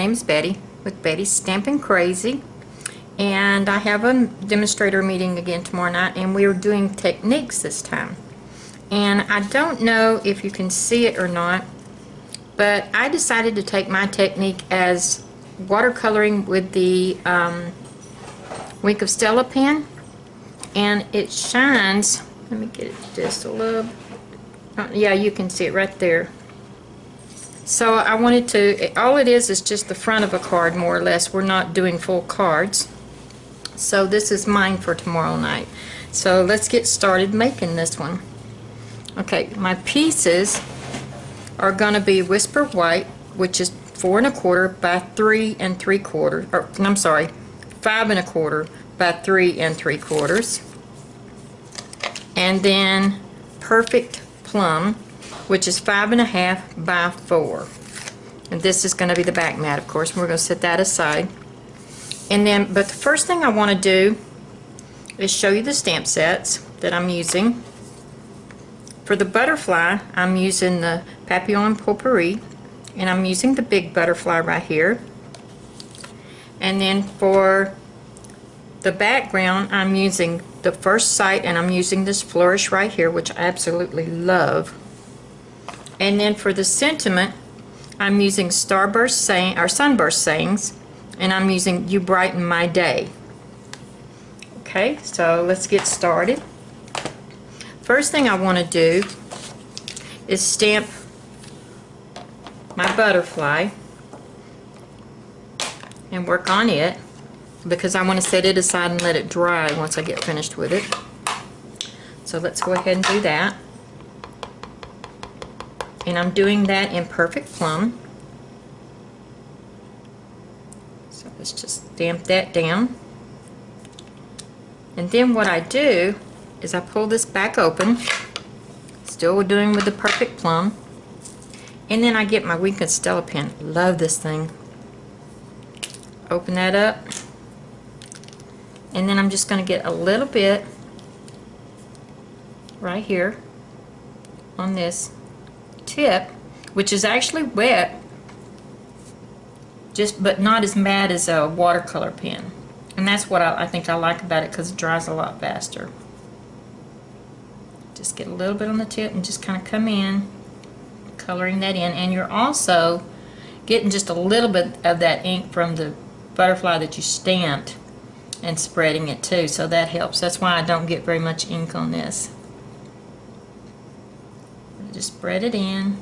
name's Betty with Betty's Stamping Crazy, and I have a demonstrator meeting again tomorrow night, and we're doing techniques this time. And I don't know if you can see it or not, but I decided to take my technique as watercoloring with the Wink of Stella pen, and it shines. Let me get it just a little. Yeah, you can see it right there. So I wanted to, all it is just the front of a card, more or less. We're not doing full cards. So this is mine for tomorrow night. So let's get started making this one. Okay, my pieces are going to be Whisper White, which is 4 1/4 by 3 3/4, or I'm sorry, 5 1/4 by 3 3/4. And then Perfect Plum, which is 5 1/2 by 4. And this is going to be the back mat, of course. We're going to set that aside. And then, but the first thing I want to do is show you the stamp sets that I'm using. For the butterfly, I'm using the Papillon Potpourri, and I'm using the big butterfly right here. And then for the background, I'm using the First Sight, and I'm using this flourish right here, which I absolutely love. And then for the sentiment, I'm using Starburst Saying, or Sunburst Sayings, and I'm using You Brighten My Day. Okay, so let's get started. First thing I want to do is stamp my butterfly and work on it, because I want to set it aside and let it dry once I get finished with it. So let's go ahead and do that. And I'm doing that in Perfect Plum. So let's just stamp that down. And then what I do is I pull this back open, still doing with the Perfect Plum, and then I get my Wink of Stella pen. Love this thing. Open that up, and then I'm just going to get a little bit right here on this tip, which is actually wet, but not as bad as a watercolor pen. And that's what I think I like about it, because it dries a lot faster. Just get a little bit on the tip and just kind of come in, coloring that in. And you're also getting just a little bit of that ink from the butterfly that you stamped and spreading it too, so that helps. That's why I don't get very much ink on this. Just spread it in,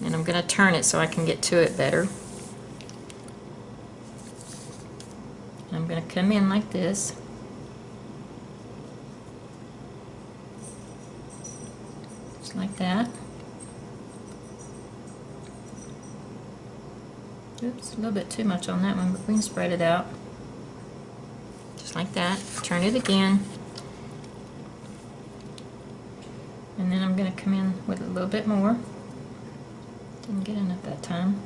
and I'm going to turn it so I can get to it better. I'm going to come in like this. Just like that. Oops, a little bit too much on that one, but we can spread it out. Just like that. Turn it again. And then I'm going to come in with a little bit more. Didn't get enough that time.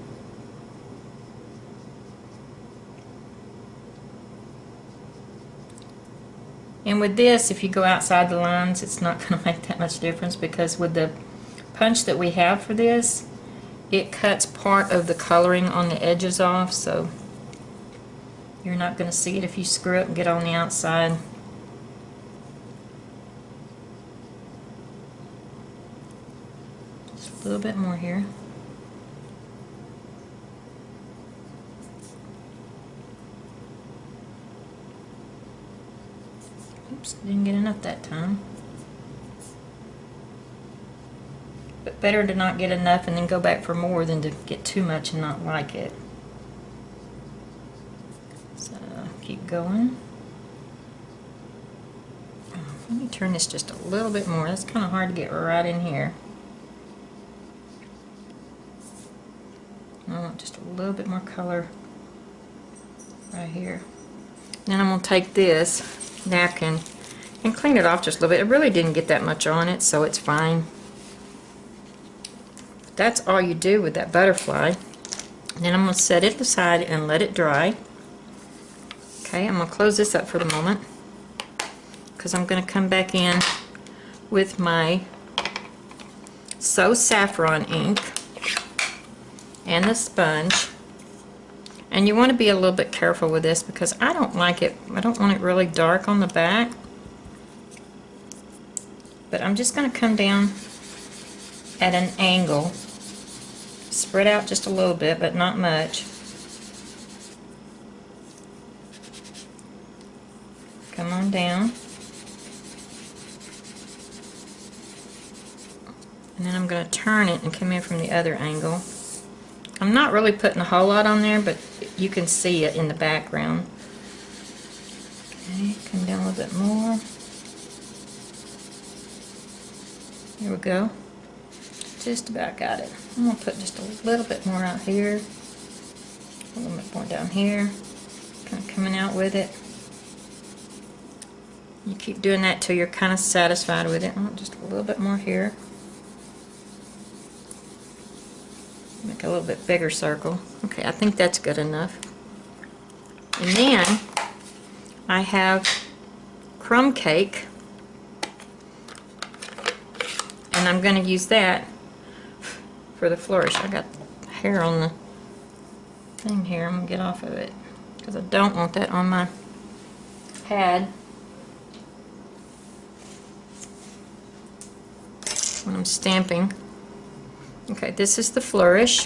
And with this, if you go outside the lines, it's not going to make that much difference, because with the punch that we have for this, it cuts part of the coloring on the edges off, so you're not going to see it if you screw up and get on the outside. Just a little bit more here. Oops, didn't get enough that time. But better to not get enough and then go back for more than to get too much and not like it. So keep going. Let me turn this just a little bit more. That's kind of hard to get right in here. I want just a little bit more color right here. Then I'm going to take this napkin and clean it off just a little bit. It really didn't get that much on it, so it's fine. That's all you do with that butterfly. Then I'm going to set it aside and let it dry. Okay, I'm going to close this up for the moment, because I'm going to come back in with my So Saffron ink, and the sponge. And you want to be a little bit careful with this because I don't like it. I don't want it really dark on the back. But I'm just going to come down at an angle. Spread out just a little bit, but not much. Come on down. And then I'm going to turn it and come in from the other angle. I'm not really putting a whole lot on there, but you can see it in the background. Okay, come down a little bit more. There we go. Just about got it. I'm going to put just a little bit more out here. A little bit more down here. Kind of coming out with it. You keep doing that till you're kind of satisfied with it. Just a little bit more here. Make a little bit bigger circle. Okay, I think that's good enough. And then I have Crumb Cake, and I'm going to use that for the flourish. I got hair on the thing here. I'm going to get off of it because I don't want that on my pad when I'm stamping. Okay, this is the flourish.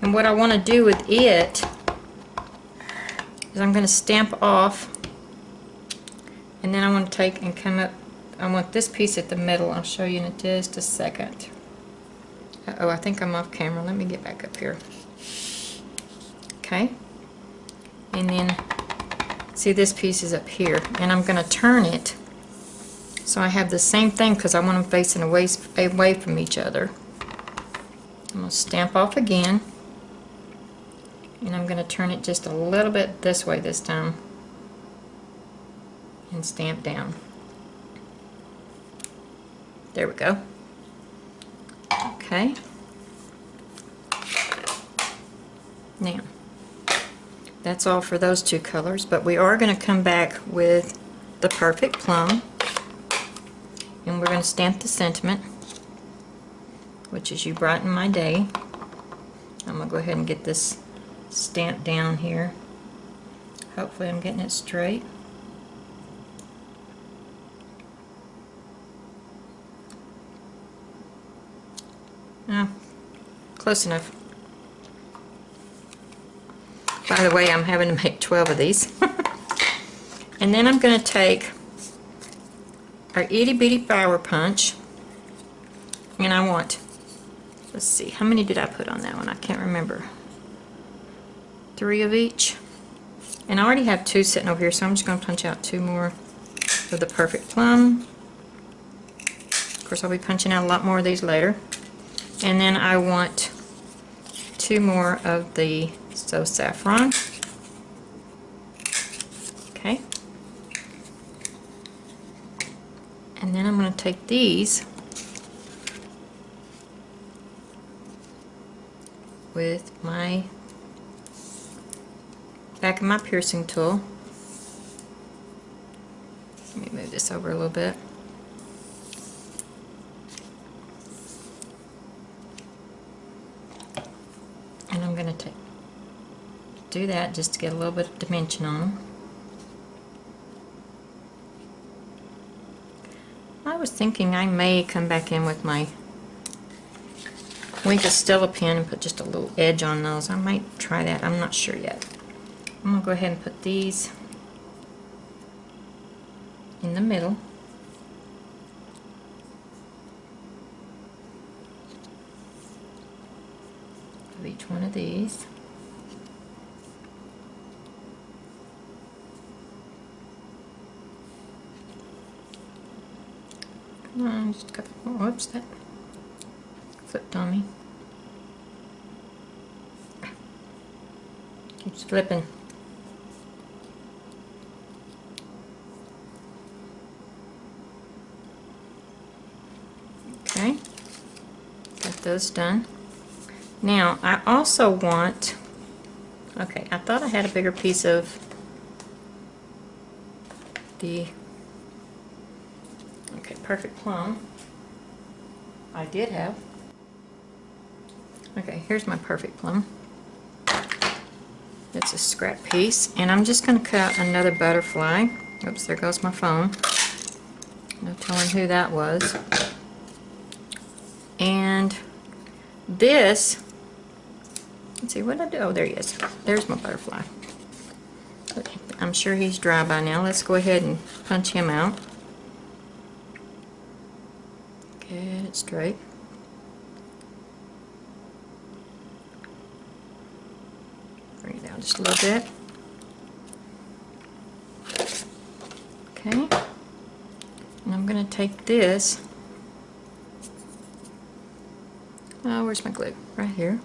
And what I want to do with it is I'm going to stamp off, and then I want to take and come up. I want this piece at the middle. I'll show you in just a second. Uh-oh, I think I'm off camera. Let me get back up here. Okay. And then, see, this piece is up here. And I'm going to turn it so I have the same thing because I want them facing away from each other. I'm going to stamp off again. And I'm going to turn it just a little bit this way this time. And stamp down. There we go. Okay. Now, that's all for those two colors, but we are going to come back with the Perfect Plum, and we're going to stamp the sentiment, which is "You brighten my day." I'm going to go ahead and get this stamped down here. Hopefully I'm getting it straight. Close enough. By the way, I'm having to make 12 of these. And then I'm going to take our itty bitty flower punch, and I want, let's see, how many did I put on that one? I can't remember. 3 of each. And I already have 2 sitting over here, so I'm just going to punch out 2 more of the Perfect Plum. Of course, I'll be punching out a lot more of these later. And then I want 2 more of the Saffron. Okay. And then I'm going to take these with my back of my piercing tool. Let me move this over a little bit. And I'm going to do that just to get a little bit of dimension on them. I was thinking I may come back in with my Wink of Stella pen and put just a little edge on those. I might try that. I'm not sure yet. I'm going to go ahead and put these in the middle. Of each one of these. Come on, just a couple more. Whoops, that flipped on me. Keeps flipping. Okay, got those done. Now, I also want, okay, I thought I had a bigger piece of the, okay, Perfect Plum. I did have. Okay, here's my Perfect Plum. It's a scrap piece, and I'm just going to cut another butterfly. Oops, there goes my phone. No telling who that was. And this, let's see, what did I do? Oh, there he is. There's my butterfly. Okay, I'm sure he's dry by now. Let's go ahead and punch him out. Get it straight. Bring it down just a little bit. Okay. And I'm going to take this. Oh, where's my glue? Right here.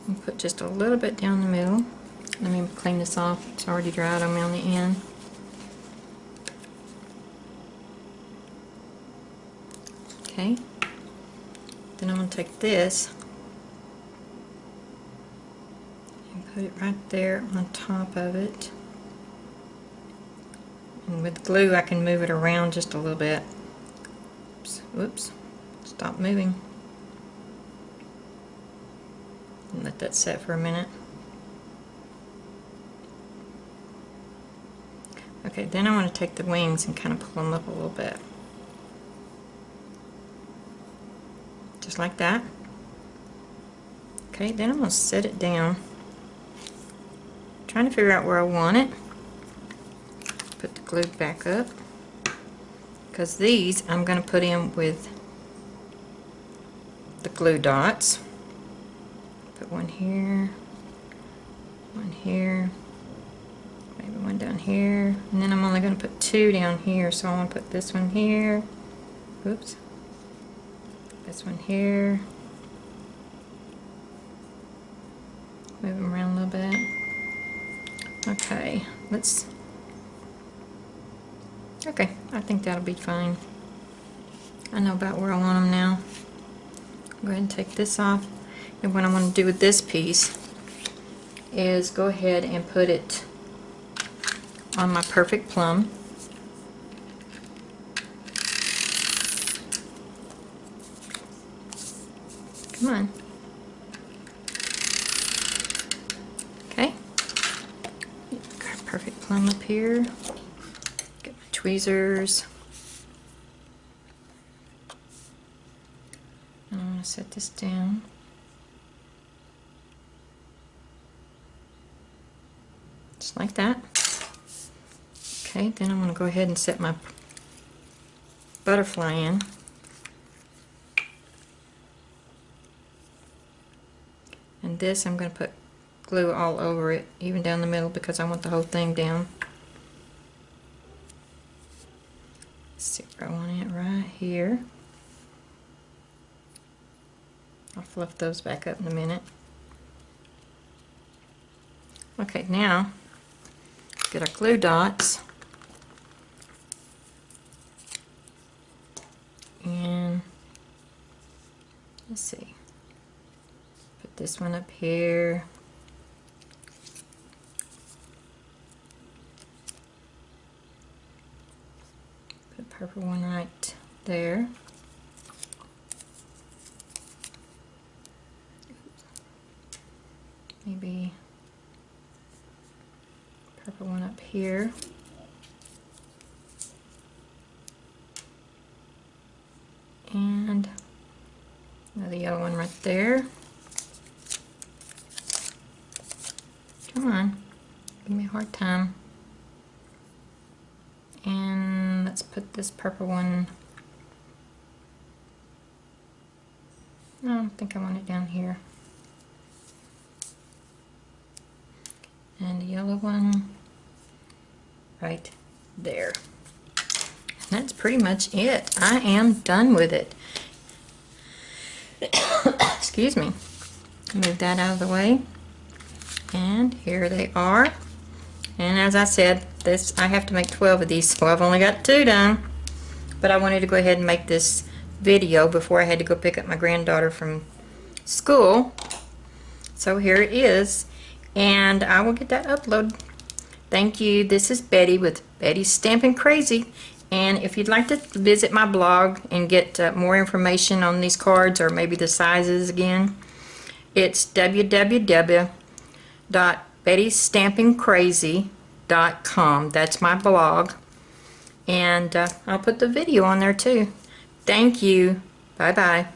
And put just a little bit down the middle. Let me clean this off. It's already dried on me on the end. Okay. Then I'm going to take this and put it right there on top of it. And with glue I can move it around just a little bit. Oops, whoops. Stop moving. And let that set for a minute. Okay, then I want to take the wings and kind of pull them up a little bit. Just like that. Okay, then I'm going to set it down. Trying to figure out where I want it. Put the glue back up. Because these I'm going to put in with the glue dots. Put one here, maybe one down here, and then I'm only going to put two down here, so I want to put this one here. Oops. This one here. Move them around a little bit. Okay, okay, I think that'll be fine. I know about where I want them now. Go ahead and take this off. And what I want to do with this piece is go ahead and put it on my Perfect Plum. Come on. Okay. Perfect Plum up here. Get my tweezers. And I'm going to set this down. Just like that. Okay, then I'm going to go ahead and set my butterfly in. And this I'm going to put glue all over it, even down the middle, because I want the whole thing down. Let's see where I want it, right here. I'll fluff those back up in a minute. Okay, now get our glue dots, and let's see, put this one up here, put a purple one right there, maybe purple one up here, and another yellow one right there. Come on, give me a hard time. And let's put this purple one, no, I don't think I want it down here. And the yellow one right there. And that's pretty much it. I am done with it. Excuse me. Move that out of the way. And here they are. And as I said, I have to make 12 of these, so I've only got 2 done. But I wanted to go ahead and make this video before I had to go pick up my granddaughter from school. So here it is. And I will get that uploaded. Thank you. This is Betty with Betty's Stamping Crazy. And if you'd like to visit my blog and get more information on these cards, or maybe the sizes again, it's www.BettysStampingCrazy.com. That's my blog. And I'll put the video on there too. Thank you. Bye-bye.